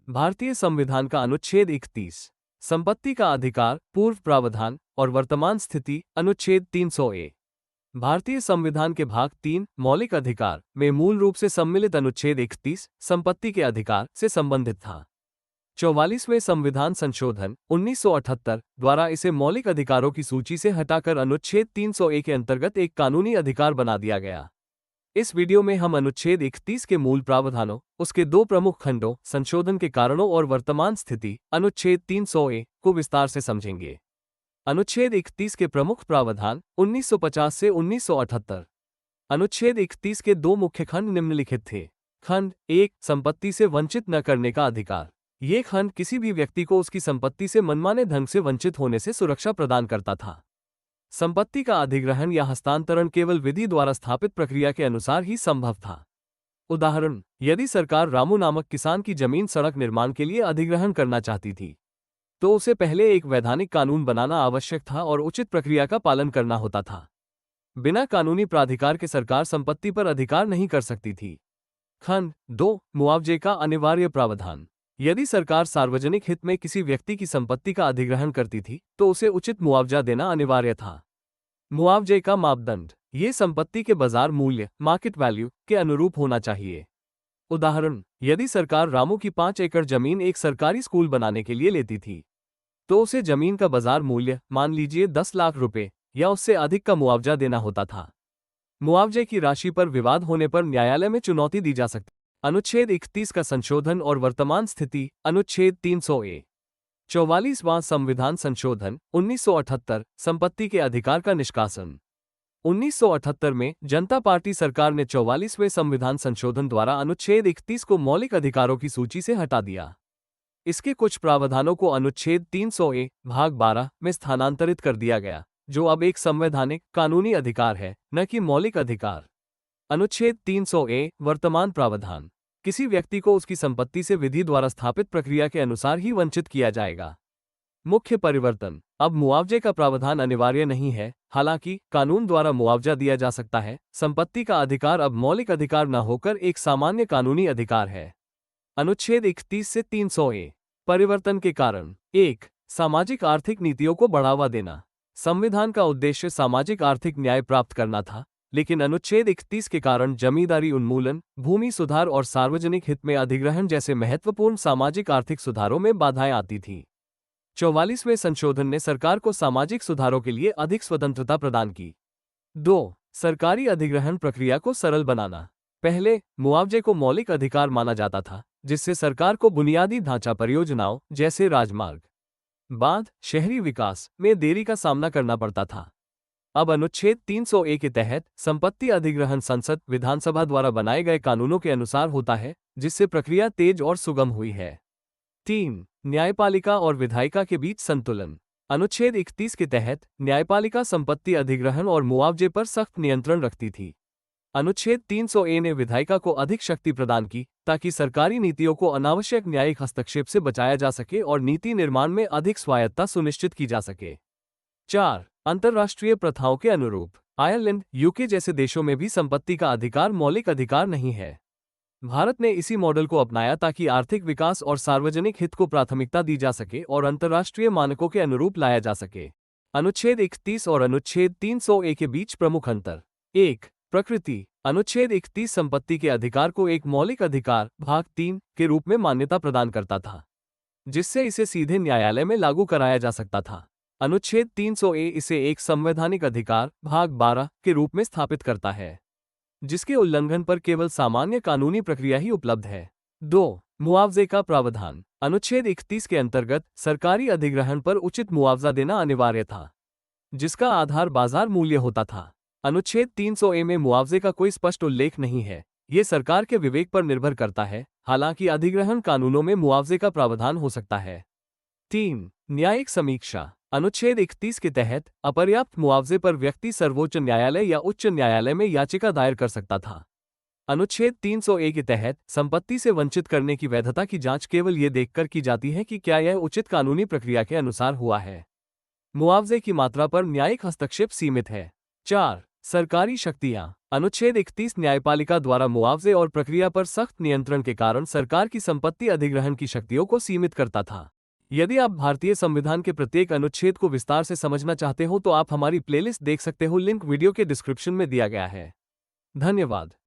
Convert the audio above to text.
भारतीय संविधान का अनुच्छेद 31 संपत्ति का अधिकार, पूर्व प्रावधान और वर्तमान स्थिति, अनुच्छेद 300 भारतीय संविधान के भाग 3 मौलिक अधिकार में मूल रूप से सम्मिलित अनुच्छेद 31 संपत्ति के अधिकार से संबंधित था। 44वें संविधान संशोधन 1978 द्वारा इसे मौलिक अधिकारों की सूची से हटाकर अनुच्छेद 301 के अंतर्गत एक कानूनी अधिकार बना दिया गया। इस वीडियो में हम अनुच्छेद 31 के मूल प्रावधानों, उसके दो प्रमुख खंडों, संशोधन के कारणों और वर्तमान स्थिति, अनुच्छेद 300 को विस्तार से समझेंगे। अनुच्छेद 31 के प्रमुख प्रावधान 1950 से 1978। अनुच्छेद 31 के दो मुख्य खंड निम्नलिखित थे। खंड 1 संपत्ति से वंचित न करने का अधिकार। ये खंड किसी भी व्यक्ति को उसकी संपत्ति से मनमाने ढंग से वंचित होने से सुरक्षा प्रदान करता था। संपत्ति का अधिग्रहण या हस्तांतरण केवल विधि द्वारा स्थापित प्रक्रिया के अनुसार ही संभव था। उदाहरण, यदि सरकार रामू नामक किसान की जमीन सड़क निर्माण के लिए अधिग्रहण करना चाहती थी, तो उसे पहले एक वैधानिक कानून बनाना आवश्यक था और उचित प्रक्रिया का पालन करना होता था। बिना कानूनी प्राधिकार के सरकार संपत्ति पर अधिकार नहीं कर सकती थी। खंड 2 मुआवजे का अनिवार्य प्रावधान। यदि सरकार सार्वजनिक हित में किसी व्यक्ति की संपत्ति का अधिग्रहण करती थी, तो उसे उचित मुआवजा देना अनिवार्य था। मुआवजे का मापदंड, ये संपत्ति के बाजार मूल्य, मार्केट वैल्यू के अनुरूप होना चाहिए। उदाहरण, यदि सरकार रामू की 5 एकड़ जमीन एक सरकारी स्कूल बनाने के लिए लेती थी, तो उसे जमीन का बाजार मूल्य, मान लीजिए 10 लाख रुपए या उससे अधिक का मुआवजा देना होता था। मुआवजे की राशि पर विवाद होने पर न्यायालय में चुनौती दी जा सकती। अनुच्छेद 31 का संशोधन और वर्तमान स्थिति, अनुच्छेद 300 44वां संविधान संशोधन 1978 संपत्ति के अधिकार का निष्कासन। 1978 में जनता पार्टी सरकार ने 44वें संविधान संशोधन द्वारा अनुच्छेद 31 को मौलिक अधिकारों की सूची से हटा दिया। इसके कुछ प्रावधानों को अनुच्छेद 300 भाग 12 में स्थानांतरित कर दिया गया, जो अब एक संवैधानिक कानूनी अधिकार है, न कि मौलिक अधिकार। अनुच्छेद 300 वर्तमान प्रावधान। किसी व्यक्ति को उसकी संपत्ति से विधि द्वारा स्थापित प्रक्रिया के अनुसार ही वंचित किया जाएगा। मुख्य परिवर्तन, अब मुआवजे का प्रावधान अनिवार्य नहीं है, हालांकि कानून द्वारा मुआवजा दिया जा सकता है। संपत्ति का अधिकार अब मौलिक अधिकार न होकर एक सामान्य कानूनी अधिकार है। अनुच्छेद 31 से 300 परिवर्तन के कारण। 1 सामाजिक आर्थिक नीतियों को बढ़ावा देना। संविधान का उद्देश्य सामाजिक आर्थिक न्याय प्राप्त करना था, लेकिन अनुच्छेद 31 के कारण जमींदारी उन्मूलन, भूमि सुधार और सार्वजनिक हित में अधिग्रहण जैसे महत्वपूर्ण सामाजिक आर्थिक सुधारों में बाधाएं आती थीं। 44वें संशोधन ने सरकार को सामाजिक सुधारों के लिए अधिक स्वतंत्रता प्रदान की। 2 सरकारी अधिग्रहण प्रक्रिया को सरल बनाना। पहले मुआवजे को मौलिक अधिकार माना जाता था, जिससे सरकार को बुनियादी ढांचा परियोजनाओं जैसे राजमार्ग, बांध, शहरी विकास में देरी का सामना करना पड़ता था। अब अनुच्छेद 300 के तहत संपत्ति अधिग्रहण संसद विधानसभा द्वारा बनाए गए कानूनों के अनुसार होता है, जिससे प्रक्रिया तेज और सुगम हुई है। 3 न्यायपालिका और विधायिका के बीच संतुलन। अनुच्छेद 31 के तहत न्यायपालिका संपत्ति अधिग्रहण और मुआवजे पर सख्त नियंत्रण रखती थी। अनुच्छेद 300 ने विधायिका को अधिक शक्ति प्रदान की, ताकि सरकारी नीतियों को अनावश्यक न्यायिक हस्तक्षेप से बचाया जा सके और नीति निर्माण में अधिक स्वायत्तता सुनिश्चित की जा सके। 4 अंतर्राष्ट्रीय प्रथाओं के अनुरूप। आयरलैंड, यूके जैसे देशों में भी संपत्ति का अधिकार मौलिक अधिकार नहीं है। भारत ने इसी मॉडल को अपनाया ताकि आर्थिक विकास और सार्वजनिक हित को प्राथमिकता दी जा सके और अंतर्राष्ट्रीय मानकों के अनुरूप लाया जा सके। अनुच्छेद 31 और अनुच्छेद 300 के बीच प्रमुख अंतर। 1 प्रकृति। अनुच्छेद 31 संपत्ति के अधिकार को एक मौलिक अधिकार भाग 3 के रूप में मान्यता प्रदान करता था, जिससे इसे सीधे न्यायालय में लागू कराया जा सकता था। अनुच्छेद 300 इसे एक संवैधानिक अधिकार भाग 12 के रूप में स्थापित करता है, जिसके उल्लंघन पर केवल सामान्य कानूनी प्रक्रिया ही उपलब्ध है। 2 मुआवजे का प्रावधान। अनुच्छेद 31 के अंतर्गत सरकारी अधिग्रहण पर उचित मुआवजा देना अनिवार्य था, जिसका आधार बाजार मूल्य होता था। अनुच्छेद 300 में मुआवजे का कोई स्पष्ट उल्लेख नहीं है, ये सरकार के विवेक पर निर्भर करता है, हालांकि अधिग्रहण कानूनों में मुआवजे का प्रावधान हो सकता है। 3 न्यायिक समीक्षा। अनुच्छेद 31 के तहत अपर्याप्त मुआवजे पर व्यक्ति सर्वोच्च न्यायालय या उच्च न्यायालय में याचिका दायर कर सकता था। अनुच्छेद 300 के तहत संपत्ति से वंचित करने की वैधता की जांच केवल ये देखकर की जाती है कि क्या यह उचित कानूनी प्रक्रिया के अनुसार हुआ है। मुआवजे की मात्रा पर न्यायिक हस्तक्षेप सीमित है। 4 सरकारी शक्तियां। अनुच्छेद 31 न्यायपालिका द्वारा मुआवजे और प्रक्रिया पर सख्त नियंत्रण के कारण सरकार की संपत्ति अधिग्रहण की शक्तियों को सीमित करता था। यदि आप भारतीय संविधान के प्रत्येक अनुच्छेद को विस्तार से समझना चाहते हो तो आप हमारी प्लेलिस्ट देख सकते हो, लिंक वीडियो के डिस्क्रिप्शन में दिया गया है। धन्यवाद।